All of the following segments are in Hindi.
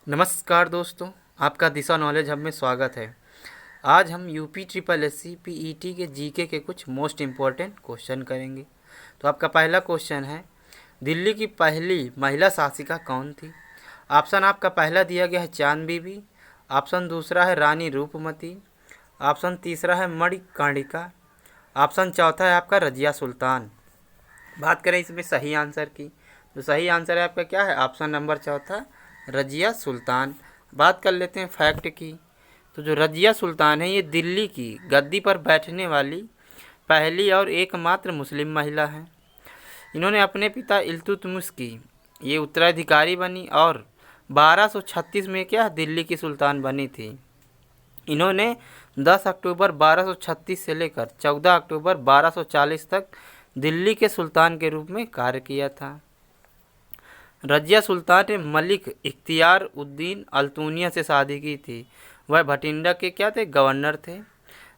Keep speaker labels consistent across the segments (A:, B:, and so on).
A: नमस्कार दोस्तों, आपका दिशा नॉलेज हब में स्वागत है। आज हम UP triple S C PET के जीके के कुछ मोस्ट इम्पॉर्टेंट क्वेश्चन करेंगे। तो आपका पहला क्वेश्चन है, दिल्ली की पहली महिला शासिका कौन थी? ऑप्शन आपका पहला दिया गया है चांद बीबी, ऑप्शन दूसरा है रानी रूपमती, ऑप्शन तीसरा है मणिकर्णिका, ऑप्शन चौथा है आपका रजिया सुल्तान। बात करें इसमें सही आंसर की, तो सही आंसर है आपका क्या है? ऑप्शन नंबर चौथा, रजिया सुल्तान। बात कर लेते हैं फैक्ट की। तो जो रजिया सुल्तान है, ये दिल्ली की गद्दी पर बैठने वाली पहली और एकमात्र मुस्लिम महिला है। इन्होंने अपने पिता इल्तुतमिश की ये उत्तराधिकारी बनी और 1236 में क्या दिल्ली की सुल्तान बनी थी। इन्होंने 10 अक्टूबर 1236 से लेकर 14 अक्टूबर 1240 तक दिल्ली के सुल्तान के रूप में कार्य किया था। रजिया सुल्तान ने मलिक इख्तियार उद्दीन अल्तूनिया से शादी की थी। वह भटिंडा के क्या थे? गवर्नर थे।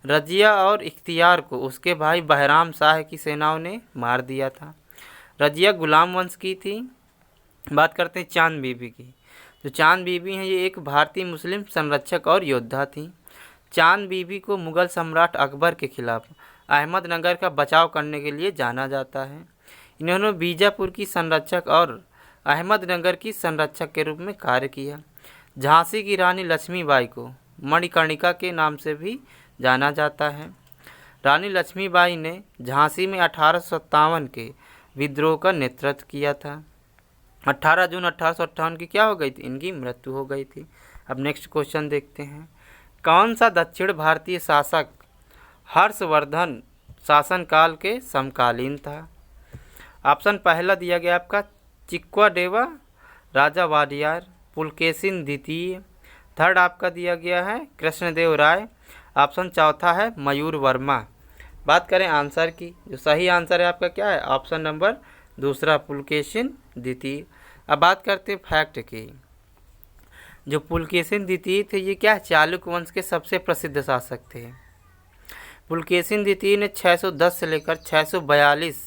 A: रजिया और इख्तियार को उसके भाई बहराम शाह की सेनाओं ने मार दिया था। रजिया गुलाम वंश की थी। बात करते हैं चांद बीबी की। जो चांद बीबी हैं, ये एक भारतीय मुस्लिम संरक्षक और योद्धा थी। चांद बीबी को मुग़ल सम्राट अकबर के खिलाफ अहमदनगर का बचाव करने के लिए जाना जाता है। इन्होंने बीजापुर की संरक्षक और अहमदनगर की संरक्षक के रूप में कार्य किया। झांसी की रानी लक्ष्मीबाई को मणिकर्णिका के नाम से भी जाना जाता है। रानी लक्ष्मीबाई ने झांसी में 1857 के विद्रोह का नेतृत्व किया था। 18 जून 1858 की क्या हो गई थी? इनकी मृत्यु हो गई थी। अब नेक्स्ट क्वेश्चन देखते हैं, कौन सा दक्षिण भारतीय शासक हर्षवर्धन शासनकाल के समकालीन था? ऑप्शन पहला दिया गया आपका चिक्वाडेवा राजा वाडियार, पुलकेशिन द्वितीय। थर्ड आपका दिया गया है कृष्णदेव राय। ऑप्शन चौथा है मयूर वर्मा। बात करें आंसर की, जो सही आंसर है आपका क्या है? ऑप्शन नंबर दूसरा, पुलकेशिन द्वितीय। अब बात करते हैं फैक्ट की। जो पुलकेशिन द्वितीय थे, ये क्या चालुक्य वंश के सबसे प्रसिद्ध शासक थे। पुलकेशिन द्वितीय ने 610 से लेकर 642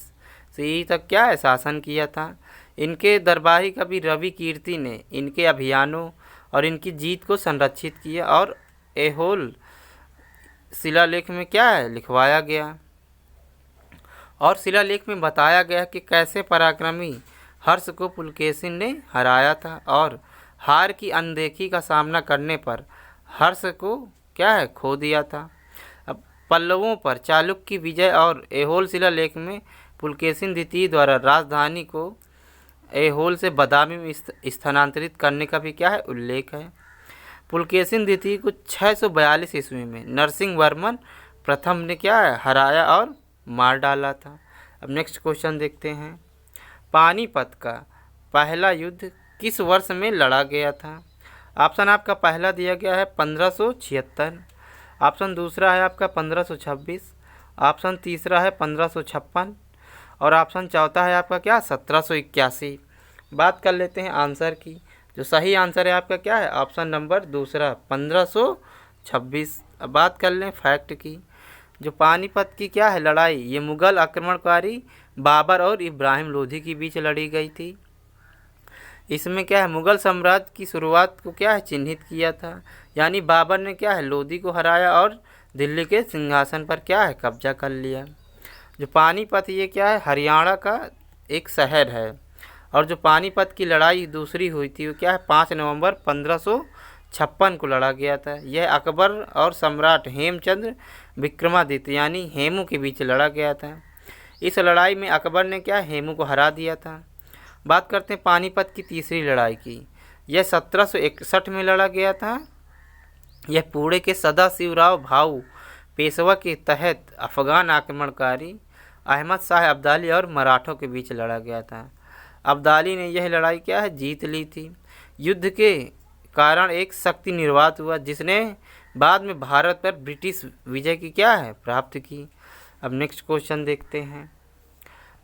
A: ईस्वी तक क्या है शासन किया था। इनके दरबारी कवि रवि कीर्ति ने इनके अभियानों और इनकी जीत को संरक्षित किया और ऐहोल शिलालेख में क्या है लिखवाया गया। और शिलालेख में बताया गया कि कैसे पराक्रमी हर्ष को पुलकेशिन ने हराया था और हार की अनदेखी का सामना करने पर हर्ष को क्या है खो दिया था। अब पल्लवों पर चालुक्य की विजय और ऐहोल शिलालेख में पुलकेशिन द्वितीय द्वारा राजधानी को ऐहोल से बादामी में स्थानांतरित करने का भी क्या है उल्लेख है। पुलकेशिन द्वितीय को 642 ईस्वी में नरसिंह वर्मन प्रथम ने क्या है हराया और मार डाला था। अब नेक्स्ट क्वेश्चन देखते हैं, पानीपत का पहला युद्ध किस वर्ष में लड़ा गया था? ऑप्शन आपका पहला दिया गया है 1576, ऑप्शन दूसरा है आपका 1526, ऑप्शन तीसरा है 1556 और ऑप्शन चौथा है आपका क्या 1781। बात कर लेते हैं आंसर की। जो सही आंसर है आपका क्या है? ऑप्शन नंबर दूसरा 1526। अब बात कर लें फैक्ट की। जो पानीपत की क्या है लड़ाई, ये मुग़ल आक्रमणकारी बाबर और इब्राहिम लोधी के बीच लड़ी गई थी। इसमें क्या है मुग़ल साम्राज्य की शुरुआत को क्या है चिन्हित किया था। यानी बाबर ने क्या है लोधी को हराया और दिल्ली के सिंहासन पर क्या है कब्जा कर लिया। जो पानीपत ये क्या है हरियाणा का एक शहर है और जो पानीपत की लड़ाई दूसरी हुई थी वो क्या है 5 नवंबर 1556 को लड़ा गया था। यह अकबर और सम्राट हेमचंद्र विक्रमादित्य यानी हेमू के बीच लड़ा गया था। इस लड़ाई में अकबर ने क्या हेमू को हरा दिया था। बात करते हैं पानीपत की तीसरी लड़ाई की। यह 1761 में लड़ा गया था। यह पुणे के सदाशिवराव भाऊ पेशवा के तहत अफगान आक्रमणकारी अहमद शाह अब्दाली और मराठों के बीच लड़ा गया था। अब्दाली ने यह लड़ाई क्या है जीत ली थी। युद्ध के कारण एक शक्ति निर्वात हुआ जिसने बाद में भारत पर ब्रिटिश विजय की क्या है प्राप्त की। अब नेक्स्ट क्वेश्चन देखते हैं,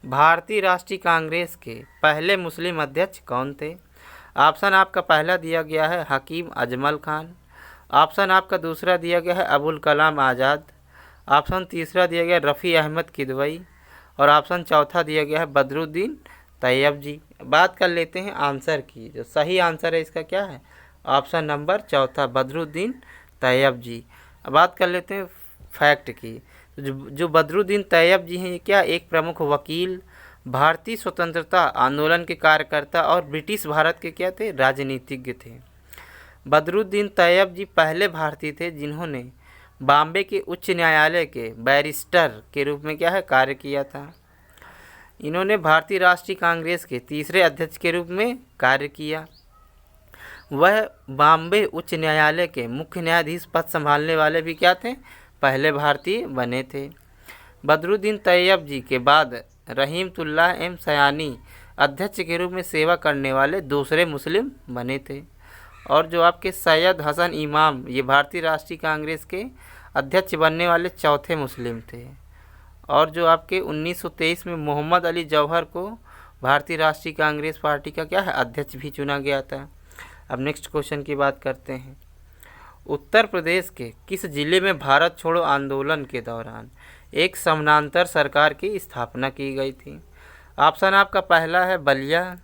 A: भारतीय राष्ट्रीय कांग्रेस के पहले मुस्लिम अध्यक्ष कौन थे? ऑप्शन आपका पहला दिया गया है हकीम अजमल खान, ऑप्शन आपका दूसरा दिया गया है अबुल कलाम आज़ाद, ऑप्शन तीसरा दिया गया रफ़ी अहमद किदवई और ऑप्शन चौथा दिया गया है बदरुद्दीन तैयब जी। बात कर लेते हैं आंसर की। जो सही आंसर है इसका क्या है? ऑप्शन नंबर चौथा बदरुद्दीन तैयब जी। अब बात कर लेते हैं फैक्ट की। जो बदरुद्दीन तैयब जी हैं ये क्या एक प्रमुख वकील, भारतीय स्वतंत्रता आंदोलन के कार्यकर्ता और ब्रिटिश भारत के क्या थे राजनीतिज्ञ थे। बदरुद्दीन तैयब जी पहले भारतीय थे जिन्होंने बॉम्बे के उच्च न्यायालय के बैरिस्टर के रूप में क्या है कार्य किया था। इन्होंने भारतीय राष्ट्रीय कांग्रेस के तीसरे अध्यक्ष के रूप में कार्य किया। वह बॉम्बे उच्च न्यायालय के मुख्य न्यायाधीश पद संभालने वाले भी क्या थे पहले भारतीय बने थे। बदरुद्दीन तैयब जी के बाद रहीमतुल्लाह एम सयानी अध्यक्ष के रूप में सेवा करने वाले दूसरे मुस्लिम बने थे। और जो आपके सैयद हसन इमाम ये भारतीय राष्ट्रीय कांग्रेस के अध्यक्ष बनने वाले चौथे मुस्लिम थे। और जो आपके 1923 में मोहम्मद अली जौहर को भारतीय राष्ट्रीय कांग्रेस पार्टी का क्या है अध्यक्ष भी चुना गया था। अब नेक्स्ट क्वेश्चन की बात करते हैं। उत्तर प्रदेश के किस जिले में भारत छोड़ो आंदोलन के दौरान एक समानांतर सरकार की स्थापना की गई थी। ऑप्शन आपका पहला है बलिया,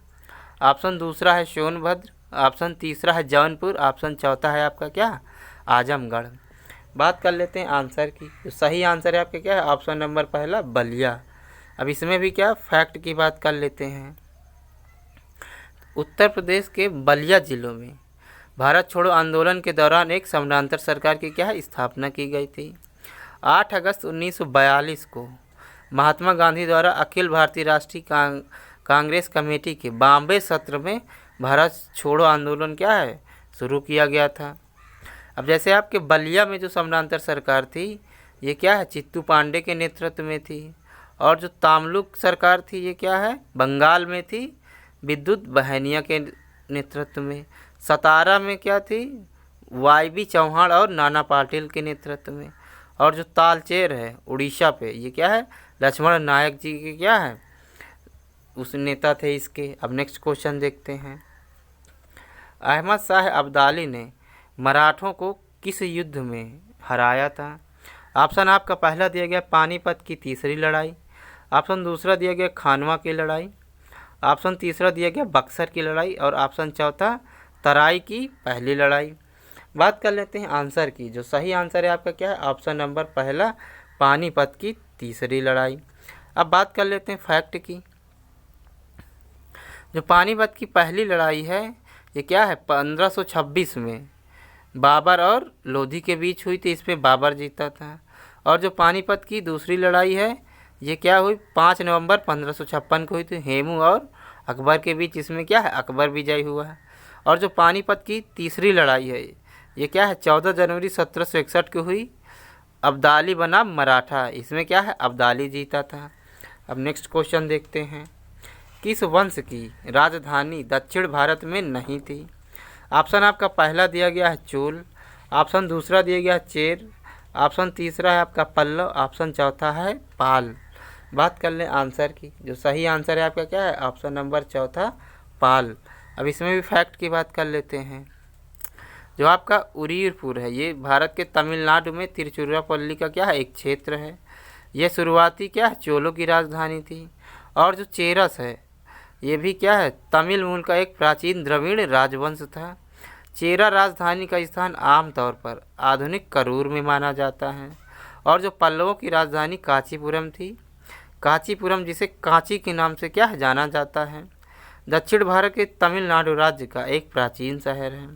A: ऑप्शन दूसरा है सोनभद्र, ऑप्शन तीसरा है जौनपुर, ऑप्शन चौथा है आपका क्या आजमगढ़। बात कर लेते हैं आंसर की। तो सही आंसर है आपका क्या है ऑप्शन नंबर पहला बलिया। अब इसमें भी क्या फैक्ट की बात कर लेते हैं। उत्तर प्रदेश के बलिया जिलों में भारत छोड़ो आंदोलन के दौरान एक समानांतर सरकार की क्या है स्थापना की गई थी। 8 अगस्त 1942 को महात्मा गांधी द्वारा अखिल भारतीय राष्ट्रीय कांग्रेस कमेटी के बॉम्बे सत्र में भारत छोड़ो आंदोलन क्या है शुरू किया गया था। अब जैसे आपके बलिया में जो समानांतर सरकार थी ये क्या है चित्तू पांडे के नेतृत्व में थी। और जो तामलुक सरकार थी ये क्या है बंगाल में थी विद्युत बहनिया के नेतृत्व में। सतारा में क्या थी वाई चौहान और नाना पाटिल के नेतृत्व में। और जो तालचेर है उड़ीसा पे ये क्या है लक्ष्मण नायक जी के क्या है उस नेता थे इसके। अब नेक्स्ट क्वेश्चन देखते हैं। अहमद शाह अब्दाली ने मराठों को किस युद्ध में हराया था। ऑप्शन आपका पहला दिया गया पानीपत की तीसरी लड़ाई, ऑप्शन दूसरा दिया गया खानवा की लड़ाई, ऑप्शन तीसरा दिया गया बक्सर की लड़ाई और ऑप्शन चौथा तराई की पहली लड़ाई। बात कर लेते हैं आंसर की। जो सही आंसर है आपका क्या है ऑप्शन नंबर पहला पानीपत की तीसरी लड़ाई। अब बात कर लेते हैं फैक्ट की। जो पानीपत की पहली लड़ाई है ये क्या है 1526 में बाबर और लोधी के बीच हुई थी, इसमें बाबर जीता था। और जो पानीपत की दूसरी लड़ाई है ये क्या हुई 5 नवंबर 1556 को हुई थी, हेमू और अकबर के बीच, इसमें क्या है अकबर विजयी हुआ है। और जो पानीपत की तीसरी लड़ाई है ये क्या है 14 जनवरी 1761 को हुई, अब्दाली बना मराठा, इसमें क्या है अब्दाली जीता था। अब नेक्स्ट क्वेश्चन देखते हैं। किस वंश की राजधानी दक्षिण भारत में नहीं थी। ऑप्शन आपका पहला दिया गया है चोल, ऑप्शन दूसरा दिया गया है चेर, ऑप्शन तीसरा है आपका पल्लव, ऑप्शन चौथा है पाल। बात कर लें आंसर की। जो सही आंसर है आपका क्या है ऑप्शन नंबर चौथा पाल। अब इसमें भी फैक्ट की बात कर लेते हैं। जो आपका उरीरपुर है ये भारत के तमिलनाडु में तिरुचिरापल्ली का क्या है एक क्षेत्र है। ये शुरुआती क्या है चोलों की राजधानी थी। और जो चेरस है ये भी क्या है तमिल मूल का एक प्राचीन द्रविड़ राजवंश था। चेरा राजधानी का स्थान आमतौर पर आधुनिक करूर में माना जाता है। और जो पल्लवों की राजधानी कांचीपुरम थी, कांचीपुरम जिसे कांची के नाम से क्या है जाना जाता है, दक्षिण भारत के तमिलनाडु राज्य का एक प्राचीन शहर है।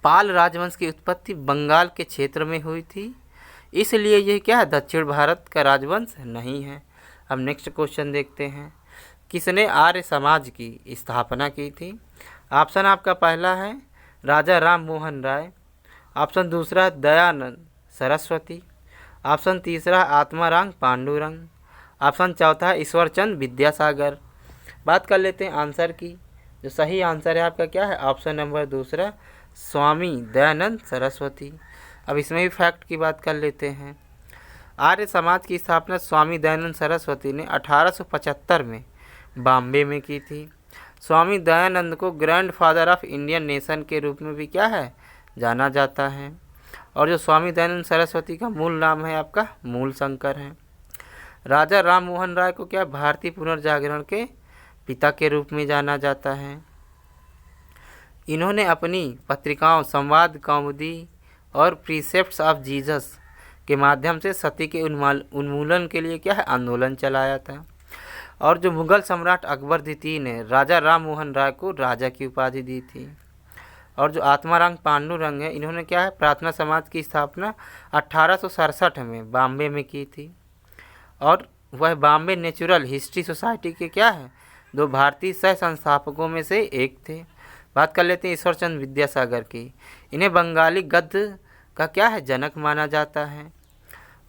A: पाल राजवंश की उत्पत्ति बंगाल के क्षेत्र में हुई थी, इसलिए यह क्या है दक्षिण भारत का राजवंश नहीं है। अब नेक्स्ट क्वेश्चन देखते हैं। किसने आर्य समाज की स्थापना की थी। ऑप्शन आपका पहला है राजा राम मोहन राय, ऑप्शन दूसरा है दयानंद सरस्वती, ऑप्शन तीसरा आत्माराम पांडुरंग, ऑप्शन चौथा है ईश्वरचंद विद्यासागर। बात कर लेते हैं आंसर की। जो सही आंसर है आपका क्या है ऑप्शन नंबर दूसरा स्वामी दयानंद सरस्वती। अब इसमें भी फैक्ट की बात कर लेते हैं। आर्य समाज की स्थापना स्वामी दयानंद सरस्वती ने 1875 में बॉम्बे में की थी। स्वामी दयानंद को grand father of Indian nation के रूप में भी क्या है जाना जाता है। और जो स्वामी दयानंद सरस्वती का मूल नाम है आपका मूल शंकर है। राजा राम मोहन राय को क्या भारतीय पुनर्जागरण के पिता के रूप में जाना जाता है। इन्होंने अपनी पत्रिकाओं संवाद कौमुदी और प्रीसेप्ट्स ऑफ जीसस के माध्यम से सती के उन्मूलन के लिए क्या है आंदोलन चलाया था। और जो मुगल सम्राट अकबर द्वितीय ने राजा राम मोहन राय को राजा की उपाधि दी थी। और जो आत्माराम पांडुरंग है, इन्होंने क्या है प्रार्थना समाज की स्थापना 1867 में बॉम्बे में की थी। और वह बॉम्बे नेचुरल हिस्ट्री सोसाइटी के क्या है 2 भारतीय सह संस्थापकों में से एक थे। बात कर लेते हैं ईश्वरचंद विद्यासागर की। इन्हें बंगाली गद्य का क्या है जनक माना जाता है।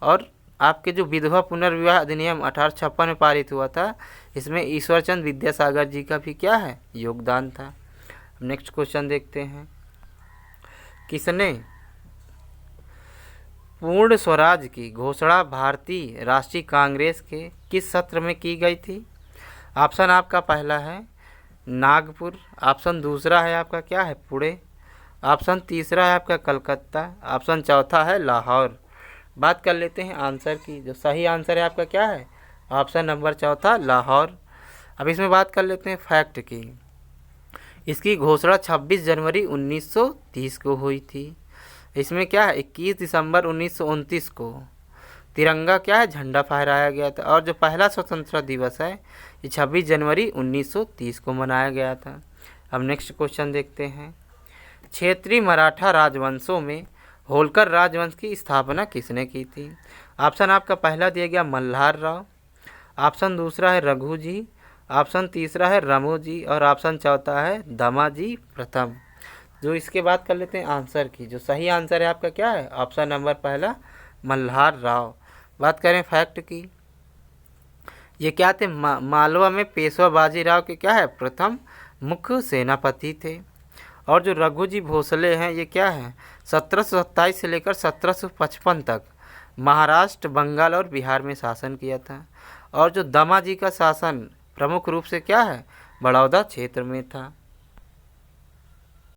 A: और आपके जो विधवा पुनर्विवाह अधिनियम 1856 में पारित हुआ था, इसमें ईश्वरचंद विद्यासागर जी का भी क्या है योगदान था। नेक्स्ट क्वेश्चन देखते हैं, किसने पूर्ण स्वराज की घोषणा भारतीय राष्ट्रीय कांग्रेस के किस सत्र में की गई थी। ऑप्शन आपका पहला है नागपुर, ऑप्शन दूसरा है आपका क्या है पुणे, ऑप्शन तीसरा है आपका कलकत्ता, ऑप्शन चौथा है लाहौर। बात कर लेते हैं आंसर की। जो सही आंसर है आपका क्या है ऑप्शन नंबर चौथा लाहौर। अब इसमें बात कर लेते हैं फैक्ट की। इसकी घोषणा 26 जनवरी 1930 को हुई थी। इसमें क्या है 21 दिसंबर 1929 को तिरंगा क्या है झंडा फहराया गया था। और जो पहला स्वतंत्रता दिवस है ये 26 जनवरी 1930 को मनाया गया था। अब नेक्स्ट क्वेश्चन देखते हैं, क्षेत्रीय मराठा राजवंशों में होलकर राजवंश की स्थापना किसने की थी। ऑप्शन आपका पहला दिया गया मल्हार राव, ऑप्शन दूसरा है रघु जी, ऑप्शन तीसरा है रमो जी और ऑप्शन चौथा है दामाजी प्रथम। जो इसके बाद कर लेते हैं आंसर की। जो सही आंसर है आपका क्या है ऑप्शन नंबर पहला मल्हार राव। बात करें फैक्ट की, ये क्या थे मालवा में पेशवा बाजीराव के क्या है प्रथम मुख्य सेनापति थे। और जो रघु जी भोसले हैं ये क्या है 1727 से लेकर 1755 तक महाराष्ट्र, बंगाल और बिहार में शासन किया था। और जो दामाजी का शासन प्रमुख रूप से क्या है बड़ौदा क्षेत्र में था।